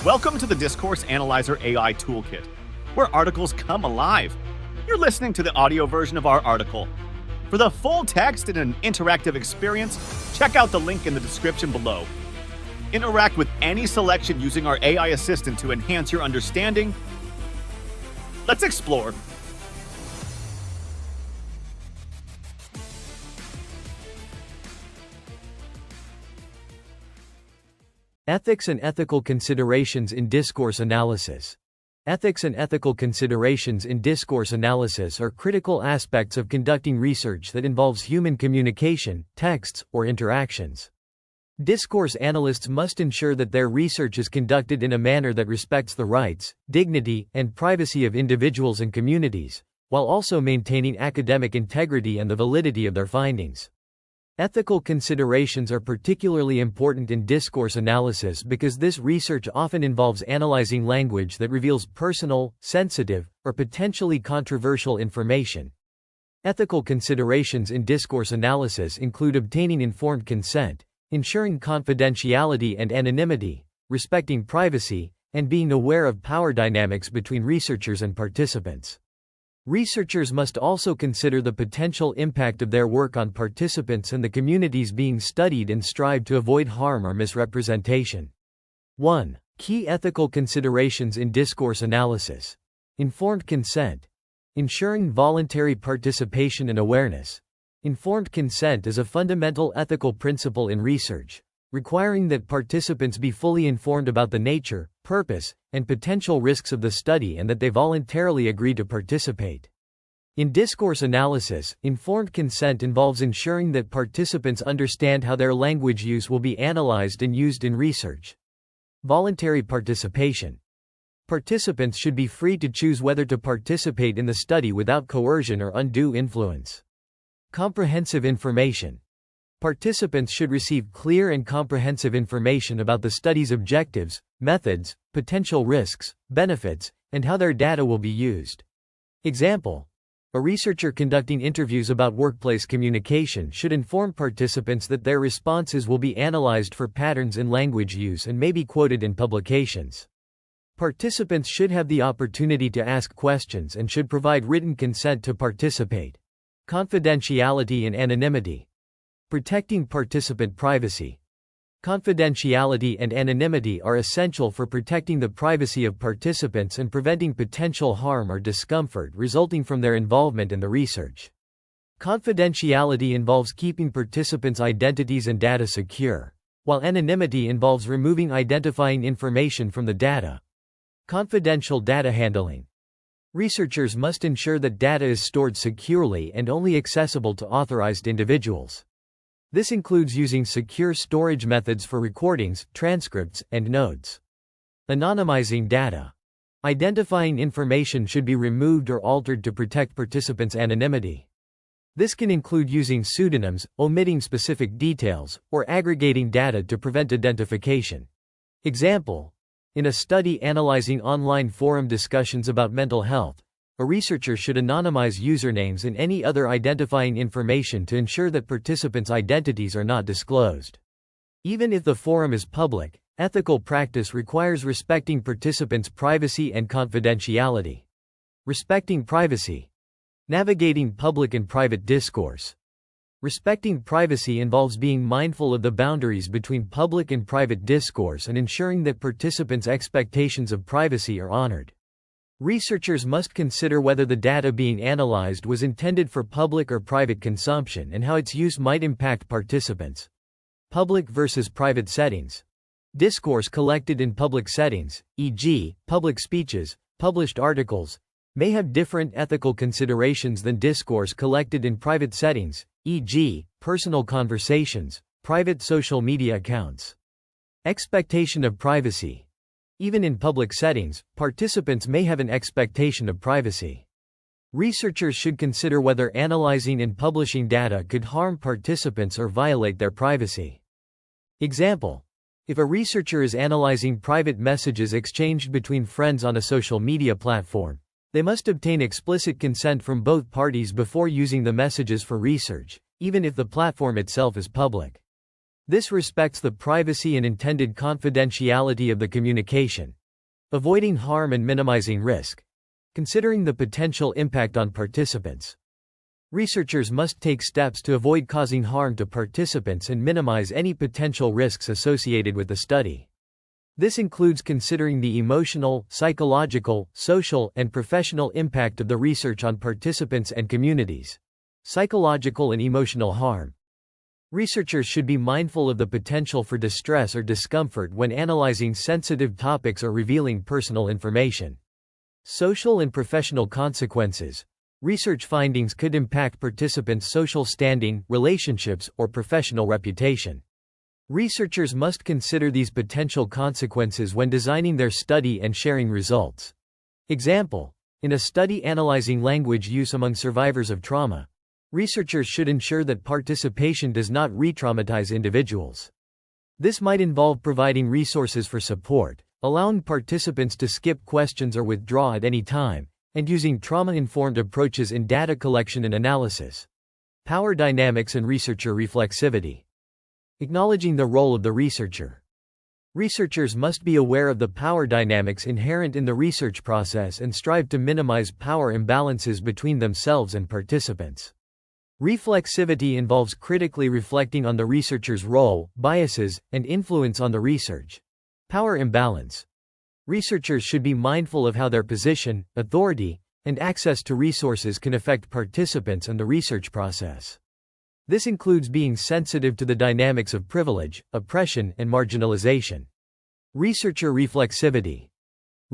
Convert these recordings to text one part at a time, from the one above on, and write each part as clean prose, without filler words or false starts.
Welcome to the Discourse Analyzer AI Toolkit, where articles come alive. You're listening to the audio version of our article. For the full text and an interactive experience, check out the link in the description below. Interact with any selection using our AI assistant to enhance your understanding. Let's explore. Ethics and ethical considerations in discourse analysis. Ethics and ethical considerations in discourse analysis are critical aspects of conducting research that involves human communication, texts, or interactions. Discourse analysts must ensure that their research is conducted in a manner that respects the rights, dignity, and privacy of individuals and communities, while also maintaining academic integrity and the validity of their findings. Ethical considerations are particularly important in discourse analysis because this research often involves analyzing language that reveals personal, sensitive, or potentially controversial information. Ethical considerations in discourse analysis include obtaining informed consent, ensuring confidentiality and anonymity, respecting privacy, and being aware of power dynamics between researchers and participants. Researchers must also consider the potential impact of their work on participants and the communities being studied and strive to avoid harm or misrepresentation. 1. Key ethical considerations in discourse analysis. Informed consent. Ensuring voluntary participation and awareness. Informed consent is a fundamental ethical principle in research, requiring that participants be fully informed about the nature, purpose, and potential risks of the study and that they voluntarily agree to participate. In discourse analysis, informed consent involves ensuring that participants understand how their language use will be analyzed and used in research. Voluntary participation. Participants should be free to choose whether to participate in the study without coercion or undue influence. Comprehensive information. Participants should receive clear and comprehensive information about the study's objectives, methods, potential risks, benefits, and how their data will be used. Example: a researcher conducting interviews about workplace communication should inform participants that their responses will be analyzed for patterns in language use and may be quoted in publications. Participants should have the opportunity to ask questions and should provide written consent to participate. Confidentiality and anonymity. Protecting participant privacy. Confidentiality and anonymity are essential for protecting the privacy of participants and preventing potential harm or discomfort resulting from their involvement in the research. Confidentiality involves keeping participants' identities and data secure, while anonymity involves removing identifying information from the data. Confidential data handling. Researchers must ensure that data is stored securely and only accessible to authorized individuals. This includes using secure storage methods for recordings, transcripts, and notes. Anonymizing data. Identifying information should be removed or altered to protect participants' anonymity. This can include using pseudonyms, omitting specific details, or aggregating data to prevent identification. Example: in a study analyzing online forum discussions about mental health, a researcher should anonymize usernames and any other identifying information to ensure that participants' identities are not disclosed. Even if the forum is public, ethical practice requires respecting participants' privacy and confidentiality. Respecting privacy. Navigating public and private discourse. Respecting privacy involves being mindful of the boundaries between public and private discourse and ensuring that participants' expectations of privacy are honored. Researchers must consider whether the data being analyzed was intended for public or private consumption and how its use might impact participants. Public versus private settings. Discourse collected in public settings, e.g., public speeches, published articles, may have different ethical considerations than discourse collected in private settings, e.g., personal conversations, private social media accounts. Expectation of privacy. Even in public settings, participants may have an expectation of privacy. Researchers should consider whether analyzing and publishing data could harm participants or violate their privacy. Example: if a researcher is analyzing private messages exchanged between friends on a social media platform, they must obtain explicit consent from both parties before using the messages for research, even if the platform itself is public. This respects the privacy and intended confidentiality of the communication, avoiding harm and minimizing risk, considering the potential impact on participants. Researchers must take steps to avoid causing harm to participants and minimize any potential risks associated with the study. This includes considering the emotional, psychological, social, and professional impact of the research on participants and communities. Psychological and emotional harm. Researchers should be mindful of the potential for distress or discomfort when analyzing sensitive topics or revealing personal information. Social and professional consequences. Research findings could impact participants' social standing, relationships, or professional reputation. Researchers must consider these potential consequences when designing their study and sharing results. Example: in a study analyzing language use among survivors of trauma, researchers should ensure that participation does not re-traumatize individuals. This might involve providing resources for support, allowing participants to skip questions or withdraw at any time, and using trauma-informed approaches in data collection and analysis. Power dynamics and researcher reflexivity. Acknowledging the role of the researcher. Researchers must be aware of the power dynamics inherent in the research process and strive to minimize power imbalances between themselves and participants. Reflexivity involves critically reflecting on the researcher's role, biases, and influence on the research. Power imbalance. Researchers should be mindful of how their position, authority, and access to resources can affect participants and the research process. This includes being sensitive to the dynamics of privilege, oppression, and marginalization. Researcher reflexivity.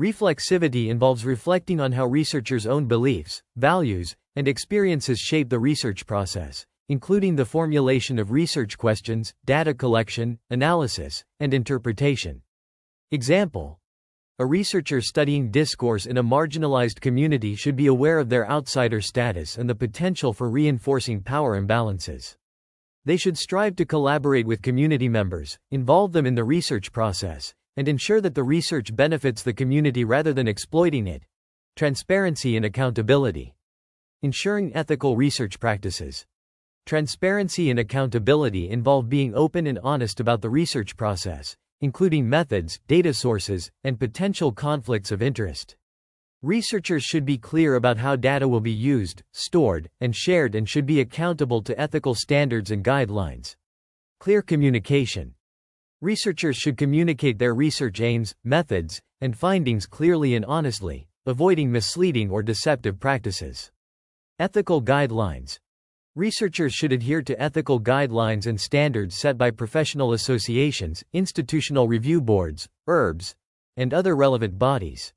Reflexivity involves reflecting on how researchers' own beliefs, values, and experiences shape the research process, including the formulation of research questions, data collection, analysis, and interpretation. Example: a researcher studying discourse in a marginalized community should be aware of their outsider status and the potential for reinforcing power imbalances. They should strive to collaborate with community members, involve them in the research process, and ensure that the research benefits the community rather than exploiting it. Transparency and accountability. Ensuring ethical research practices. Transparency and accountability involve being open and honest about the research process, including methods, data sources, and potential conflicts of interest. Researchers should be clear about how data will be used, stored, and shared, and should be accountable to ethical standards and guidelines. Clear communication. Researchers should communicate their research aims, methods, and findings clearly and honestly, avoiding misleading or deceptive practices. Ethical guidelines. Researchers should adhere to ethical guidelines and standards set by professional associations, institutional review boards, IRBs, and other relevant bodies.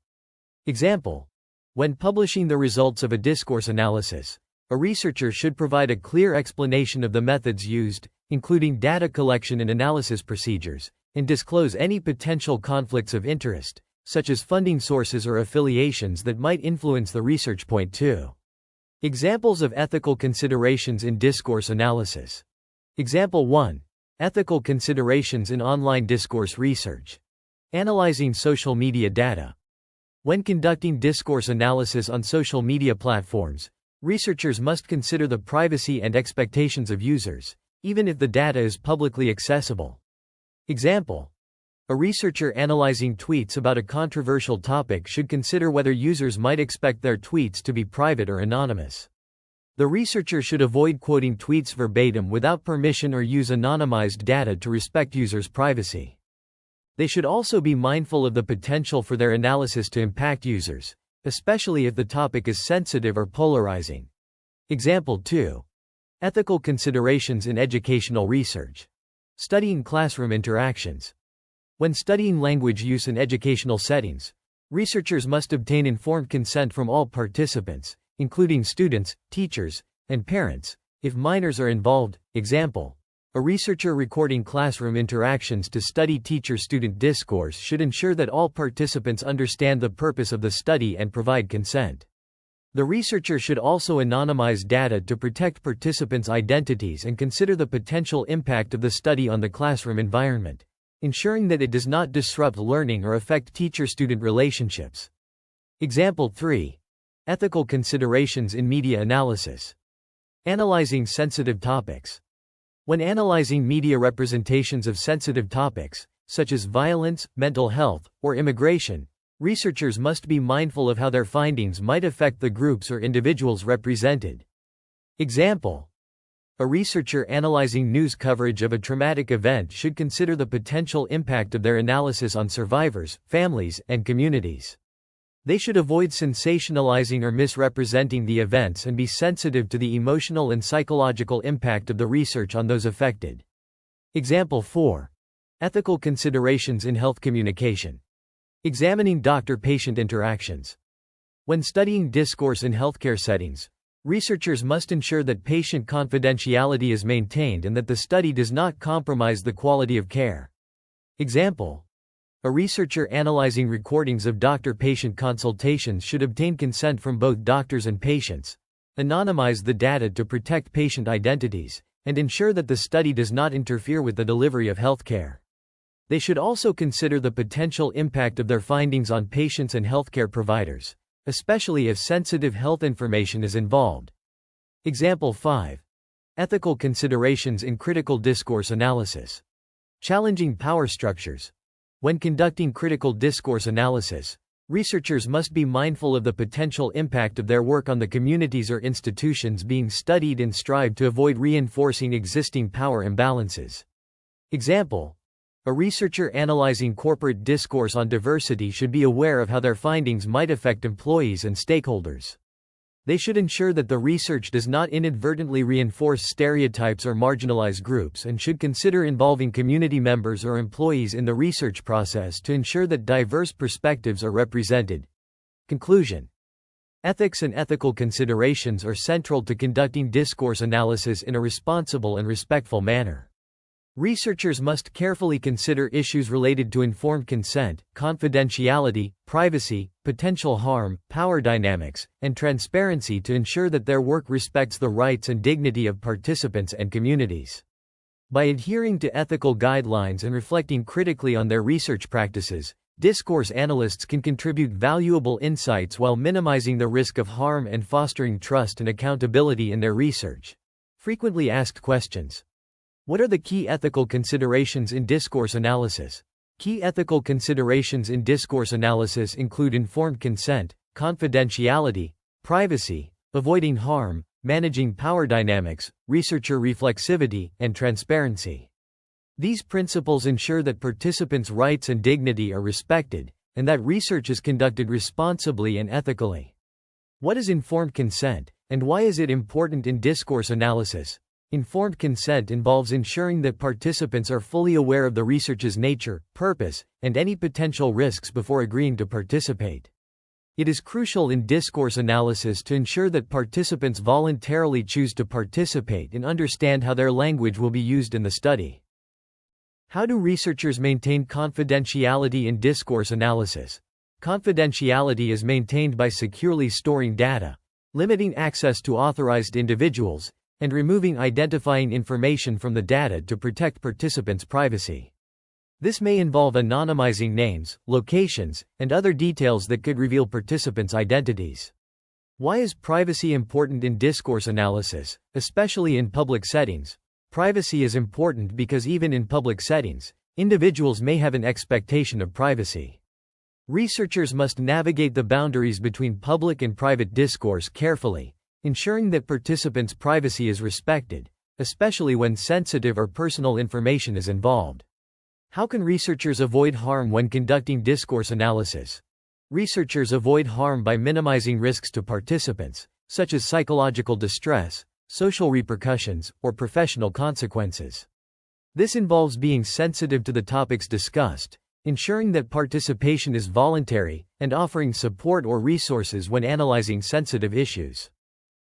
Example: when publishing the results of a discourse analysis, a researcher should provide a clear explanation of the methods used, including data collection and analysis procedures, and disclose any potential conflicts of interest, such as funding sources or affiliations that might influence the research. Point 2. Examples of ethical considerations in discourse analysis. Example 1. Ethical considerations in online discourse research. Analyzing social media data. When conducting discourse analysis on social media platforms, researchers must consider the privacy and expectations of users, even if the data is publicly accessible. Example: a researcher analyzing tweets about a controversial topic should consider whether users might expect their tweets to be private or anonymous. The researcher should avoid quoting tweets verbatim without permission or use anonymized data to respect users' privacy. They should also be mindful of the potential for their analysis to impact users, especially if the topic is sensitive or polarizing. Example 2. Ethical considerations in educational research. Studying classroom interactions. When studying language use in educational settings, researchers must obtain informed consent from all participants, including students, teachers, and parents, if minors are involved. Example: a researcher recording classroom interactions to study teacher-student discourse should ensure that all participants understand the purpose of the study and provide consent. The researcher should also anonymize data to protect participants' identities and consider the potential impact of the study on the classroom environment, ensuring that it does not disrupt learning or affect teacher-student relationships. Example 3. Ethical considerations in media analysis. Analyzing sensitive topics. When analyzing media representations of sensitive topics, such as violence, mental health, or immigration, researchers must be mindful of how their findings might affect the groups or individuals represented. Example: a researcher analyzing news coverage of a traumatic event should consider the potential impact of their analysis on survivors, families, and communities. They should avoid sensationalizing or misrepresenting the events and be sensitive to the emotional and psychological impact of the research on those affected. Example 4. Ethical considerations in health communication. Examining doctor-patient interactions. When studying discourse in healthcare settings, researchers must ensure that patient confidentiality is maintained and that the study does not compromise the quality of care. Example: a researcher analyzing recordings of doctor-patient consultations should obtain consent from both doctors and patients, anonymize the data to protect patient identities, and ensure that the study does not interfere with the delivery of healthcare. They should also consider the potential impact of their findings on patients and healthcare providers, especially if sensitive health information is involved. Example 5. Ethical considerations in critical discourse analysis. Challenging power structures. When conducting critical discourse analysis, researchers must be mindful of the potential impact of their work on the communities or institutions being studied and strive to avoid reinforcing existing power imbalances. Example: a researcher analyzing corporate discourse on diversity should be aware of how their findings might affect employees and stakeholders. They should ensure that the research does not inadvertently reinforce stereotypes or marginalize groups and should consider involving community members or employees in the research process to ensure that diverse perspectives are represented. Conclusion: ethics and ethical considerations are central to conducting discourse analysis in a responsible and respectful manner. Researchers must carefully consider issues related to informed consent, confidentiality, privacy, potential harm, power dynamics, and transparency to ensure that their work respects the rights and dignity of participants and communities. By adhering to ethical guidelines and reflecting critically on their research practices, discourse analysts can contribute valuable insights while minimizing the risk of harm and fostering trust and accountability in their research. Frequently asked questions. What are the key ethical considerations in discourse analysis? Key ethical considerations in discourse analysis include informed consent, confidentiality, privacy, avoiding harm, managing power dynamics, researcher reflexivity, and transparency. These principles ensure that participants' rights and dignity are respected, and that research is conducted responsibly and ethically. What is informed consent, and why is it important in discourse analysis? Informed consent involves ensuring that participants are fully aware of the research's nature, purpose, and any potential risks before agreeing to participate. It is crucial in discourse analysis to ensure that participants voluntarily choose to participate and understand how their language will be used in the study. How do researchers maintain confidentiality in discourse analysis? Confidentiality is maintained by securely storing data, limiting access to authorized individuals, and removing identifying information from the data to protect participants' privacy. This may involve anonymizing names, locations, and other details that could reveal participants' identities. Why is privacy important in discourse analysis, especially in public settings? Privacy is important because even in public settings, individuals may have an expectation of privacy. Researchers must navigate the boundaries between public and private discourse carefully, ensuring that participants' privacy is respected, especially when sensitive or personal information is involved. How can researchers avoid harm when conducting discourse analysis? Researchers avoid harm by minimizing risks to participants, such as psychological distress, social repercussions, or professional consequences. This involves being sensitive to the topics discussed, ensuring that participation is voluntary, and offering support or resources when analyzing sensitive issues.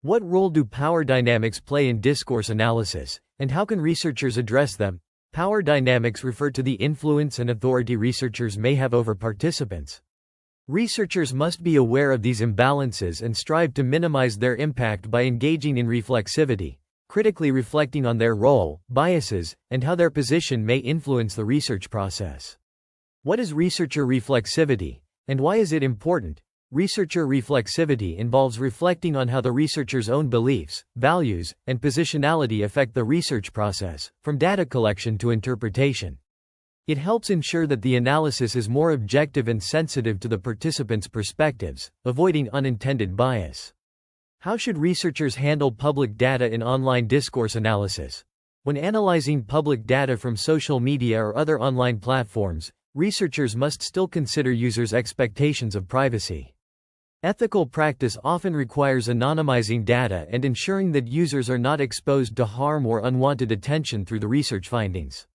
What role do power dynamics play in discourse analysis, and how can researchers address them? Power dynamics refer to the influence and authority researchers may have over participants. Researchers must be aware of these imbalances and strive to minimize their impact by engaging in reflexivity, critically reflecting on their role, biases, and how their position may influence the research process. What is researcher reflexivity, and why is it important? Researcher reflexivity involves reflecting on how the researcher's own beliefs, values, and positionality affect the research process, from data collection to interpretation. It helps ensure that the analysis is more objective and sensitive to the participants' perspectives, avoiding unintended bias. How should researchers handle public data in online discourse analysis? When analyzing public data from social media or other online platforms, researchers must still consider users' expectations of privacy. Ethical practice often requires anonymizing data and ensuring that users are not exposed to harm or unwanted attention through the research findings.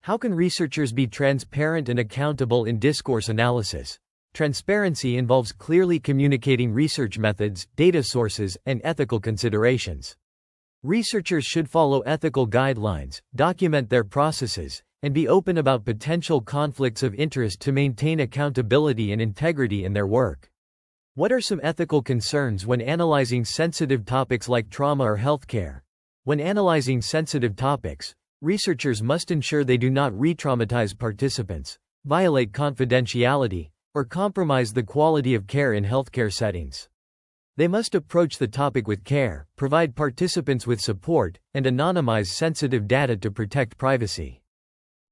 How can researchers be transparent and accountable in discourse analysis? Transparency involves clearly communicating research methods, data sources, and ethical considerations. Researchers should follow ethical guidelines, document their processes, and be open about potential conflicts of interest to maintain accountability and integrity in their work. What are some ethical concerns when analyzing sensitive topics like trauma or healthcare? When analyzing sensitive topics, researchers must ensure they do not re-traumatize participants, violate confidentiality, or compromise the quality of care in healthcare settings. They must approach the topic with care, provide participants with support, and anonymize sensitive data to protect privacy.